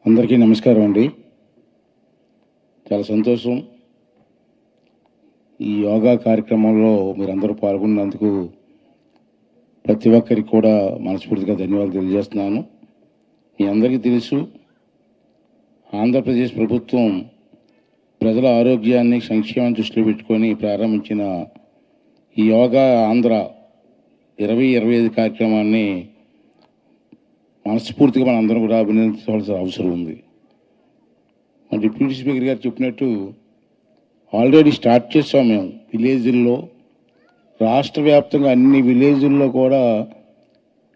అందరికీ నమస్కారం అండి. చాలా సంతోషం ఈ యోగా కార్యక్రమంలో మీరందరూ పాల్గొన్నందుకు ప్రతి ఒక్కరికి కూడా మనస్ఫూర్తిగా ధన్యవాదాలు తెలియజేస్తున్నాను. మీ అందరికీ తెలుసు, ఆంధ్రప్రదేశ్ ప్రభుత్వం ప్రజల ఆరోగ్యాన్ని సంక్షేమం దృష్టిలో పెట్టుకొని ప్రారంభించిన ఈ యోగా ఆంధ్ర 2025 కార్యక్రమాన్ని మనస్ఫూర్తిగా మన అందరం కూడా అభినందించవలసిన అవసరం ఉంది. మన డిప్యూటీ స్పీకర్ గారు చెప్పినట్టు ఆల్రెడీ స్టార్ట్ చేసాం మేము. విలేజ్ల్లో రాష్ట్ర వ్యాప్తంగా అన్ని విలేజ్ల్లో కూడా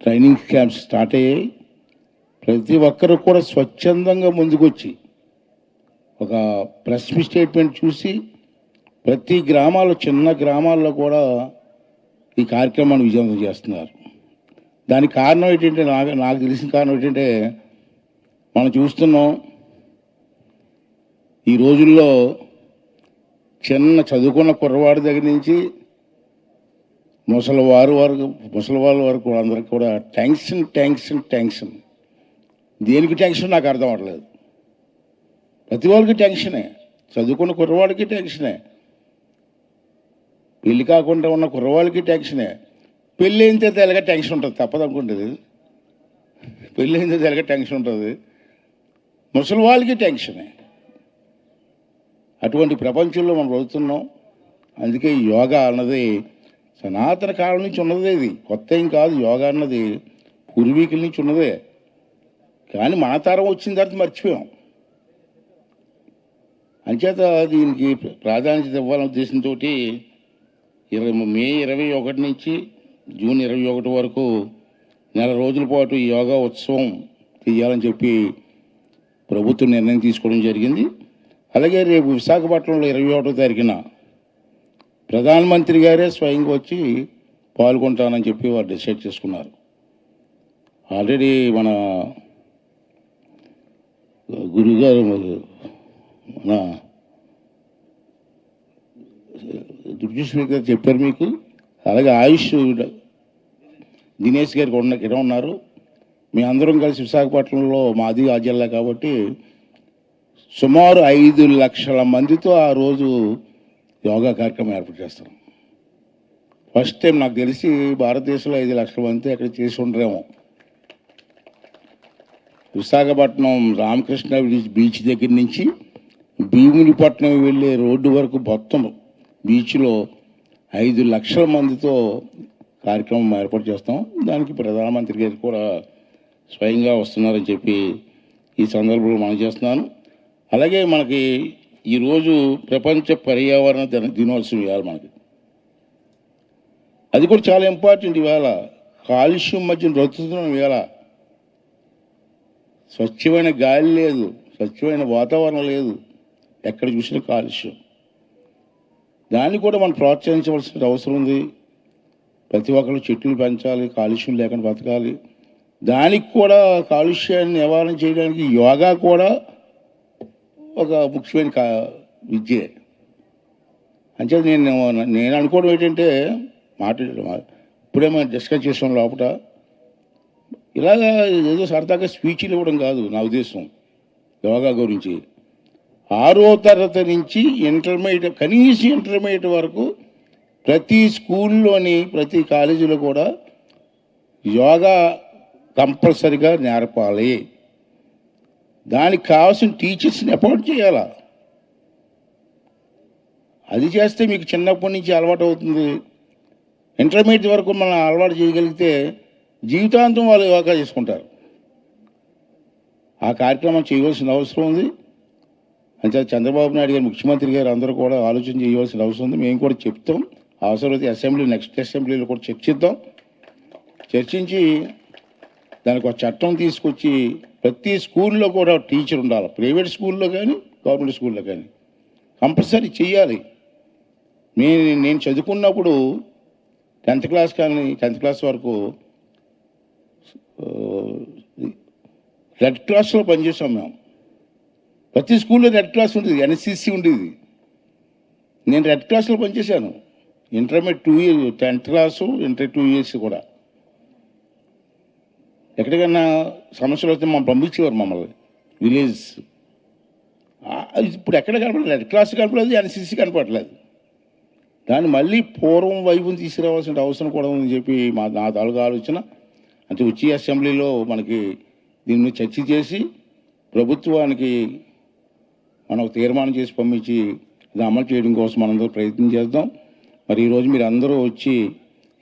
ట్రైనింగ్ క్యాంప్స్ స్టార్ట్ అయ్యాయి. ప్రతి ఒక్కరు కూడా స్వచ్ఛందంగా ముందుకొచ్చి ఒక ప్రెస్ స్టేట్మెంట్ చూసి ప్రతి గ్రామాల్లో, చిన్న గ్రామాల్లో కూడా ఈ కార్యక్రమాన్ని విజయవంతం చేస్తున్నారు. దానికి కారణం ఏంటంటే, నాకు తెలిసిన కారణం ఏంటంటే, మనం చూస్తున్నాం ఈ రోజుల్లో చిన్న చదువుకున్న కుర్రవాడి దగ్గర నుంచి ముసలివాళ్ళ వరకు అందరికి కూడా టెన్షన్. దేనికి టెన్షన్ నాకు అర్థం అవ్వట్లేదు. ప్రతి వాళ్ళకి టెన్షనే. చదువుకున్న కుర్రవాడికి టెన్షనే, పెళ్లి కాకుండా ఉన్న కుర్రవాళ్ళకి టెన్షనే. పెళ్ళి అయిన తర్వాత ఎలాగ టెన్షన్ ఉంటుంది, తప్పదు అనుకుంటుంది. పెళ్ళి అయిన తర్వాత ఎలాగ టెన్షన్ ఉంటుంది, ముసలి వాళ్ళకి టెన్షనే. అటువంటి ప్రపంచంలో మనం బ్రతుకుతున్నాం. అందుకే యోగా అన్నది సనాతన కాలం నుంచి ఉన్నదే, ఇది కొత్త ఏం కాదు. యోగా అన్నది పూర్వీకుల నుంచి ఉన్నదే, కానీ మన తరం వచ్చిన తర్వాత మర్చిపోయాం. అంచేత దీనికి ప్రాధాన్యత ఇవ్వాలనే ఉద్దేశంతో మే 21 నుంచి జూన్ 21 వరకు నెల రోజుల పాటు ఈ యోగా ఉత్సవం చేయాలని చెప్పి ప్రభుత్వం నిర్ణయం తీసుకోవడం జరిగింది. అలాగే రేపు విశాఖపట్నంలో 21వ తారీఖున ప్రధానమంత్రి గారే స్వయంగా వచ్చి పాల్గొంటానని చెప్పి వారు డిసైడ్ చేసుకున్నారు. ఆల్రెడీ మన గురుగారు, మన డిప్యూటీ స్పీకర్ చెప్పారు మీకు. అలాగే ఆయుష్ దినేష్ గారికి ఇక్కడ ఉన్నారు. మీ అందరం కలిసి విశాఖపట్నంలో, మాది ఆ జిల్లా కాబట్టి సుమారు 5 లక్షల మందితో ఆ రోజు యోగా కార్యక్రమం ఏర్పాటు చేస్తాం. ఫస్ట్ టైం నాకు తెలిసి భారతదేశంలో 5 లక్షల మంది అక్కడ చేసి ఉండరేమో. విశాఖపట్నం రామకృష్ణ బీచ్ దగ్గర నుంచి భీమునిపట్నం వెళ్ళే రోడ్డు వరకు మొత్తం బీచ్లో 5 లక్షల మందితో కార్యక్రమం ఏర్పాటు చేస్తాం. దానికి ప్రధానమంత్రి గారు కూడా స్వయంగా వస్తున్నారని చెప్పి ఈ సందర్భంలో మనం చేస్తున్నాను. అలాగే మనకి ఈరోజు ప్రపంచ పర్యావరణ దినోత్సవం ఇవాళ మనకి. అది కూడా చాలా ఇంపార్టెంట్. ఇవాళ కాలుష్యం మధ్య బ్రతుకుతున్నాం. ఇవాళ స్వచ్ఛమైన గాలి లేదు, స్వచ్ఛమైన వాతావరణం లేదు, ఎక్కడ చూసినా కాలుష్యం. దాన్ని కూడా మనం ప్రోత్సహించవలసిన అవసరం ఉంది. ప్రతి ఒక్కరు చెట్లు పెంచాలి, కాలుష్యం లేకుండా బతకాలి. దానికి కూడా కాలుష్యాన్ని నివారణ చేయడానికి యోగా కూడా ఒక ముఖ్యమైన విద్య. అంటే నేను అనుకోవడం ఏంటంటే, ఇప్పుడే మనం డిస్కస్ చేసాం లోపల, ఇలాగా ఏదో సరదాగా స్పీచ్లు ఇవ్వడం కాదు నా ఉద్దేశం. యోగా గురించి 6వ తరగతి నుంచి ఇంటర్మీడియట్, కనీసం ఇంటర్మీడియట్ వరకు ప్రతి స్కూల్లోని, ప్రతి కాలేజీలో కూడా యోగా కంపల్సరిగా నేర్పాలి. దానికి కావాల్సిన టీచర్స్ని అపాయింట్ చేయాలా. అది చేస్తే మీకు చిన్నప్పటి నుంచి అలవాటు అవుతుంది. ఇంటర్మీడియట్ వరకు మనం అలవాటు చేయగలిగితే జీవితాంతం వాళ్ళు యోగా చేసుకుంటారు. ఆ కార్యక్రమం చేయవలసిన అవసరం ఉంది. అంటే చంద్రబాబు నాయుడు గారు, ముఖ్యమంత్రి గారు అందరూ కూడా ఆలోచన చేయవలసిన అవసరం ఉంది. మేము కూడా చెప్తాం. అవసరమైతే నెక్స్ట్ అసెంబ్లీలో కూడా చర్చించి దానికి ఒక చట్టం తీసుకొచ్చి ప్రతి స్కూల్లో కూడా టీచర్ ఉండాలి. ప్రైవేట్ స్కూల్లో కానీ, గవర్నమెంట్ స్కూల్లో కానీ కంపల్సరీ చేయాలి. నేను చదువుకున్నప్పుడు 10th క్లాస్ వరకు రెడ్ క్లాస్లో పనిచేసాం మేము. ప్రతి స్కూల్లో రెడ్ క్లాస్ ఉండేది, ఎన్సీసీ ఉండేది. నేను రెడ్ క్లాస్లో పనిచేశాను. Intermediate 2 years, 10th class, inter 2 years కూడా. ఎక్కడికన్నా సమస్యలు వస్తే మమ్మల్ని పంపించేవారు. మమ్మల్ని విలేజ్. ఇప్పుడు ఎక్కడ కనపడలేదు, రెడ్ క్రాస్ కనపడలేదు, ఎన్సీసీ కనపడలేదు. దాన్ని మళ్ళీ పూర్వం వైపుని తీసుకురావాల్సిన అవసరం కూడా ఉందని చెప్పి నా తాలూకా ఆలోచన. అంటే వచ్చే అసెంబ్లీలో మనకి దీని మీద చర్చ చేసి ప్రభుత్వానికి మనం తీర్మానం చేసి పంపించి ఇది అమలు చేయడం కోసం మనందరూ ప్రయత్నం చేద్దాం. మరి ఈరోజు మీరు అందరూ వచ్చి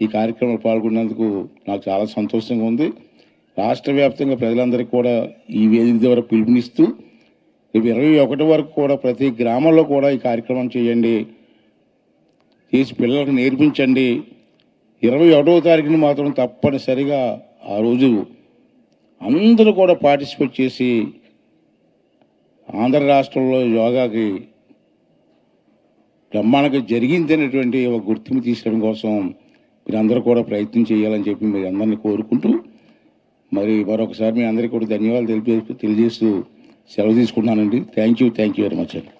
ఈ కార్యక్రమంలో పాల్గొన్నందుకు నాకు చాలా సంతోషంగా ఉంది. రాష్ట్ర వ్యాప్తంగా ప్రజలందరికీ కూడా ఈ వేదిక ద్వారా పిలుపునిస్తూ రేపు 21 వరకు కూడా ప్రతి గ్రామంలో కూడా ఈ కార్యక్రమం చేయండి, చేసి పిల్లలకు నేర్పించండి. 21వ తారీఖున మాత్రం తప్పనిసరిగా ఆ రోజు అందరూ కూడా పార్టిసిపేట్ చేసి ఆంధ్ర రాష్ట్రంలో యోగాకి బ్రహ్మాండంగా జరిగింది అనేటువంటి ఒక గుర్తింపు తీసుకోవడం కోసం మీరందరూ కూడా ప్రయత్నం చేయాలని చెప్పి మీరు అందరినీ కోరుకుంటూ మరి మరొకసారి మీ అందరికీ కూడా ధన్యవాదాలు తెలియజేస్తూ సెలవు తీసుకుంటున్నానండి. థ్యాంక్ యూ వెరీ మచ్ అండి.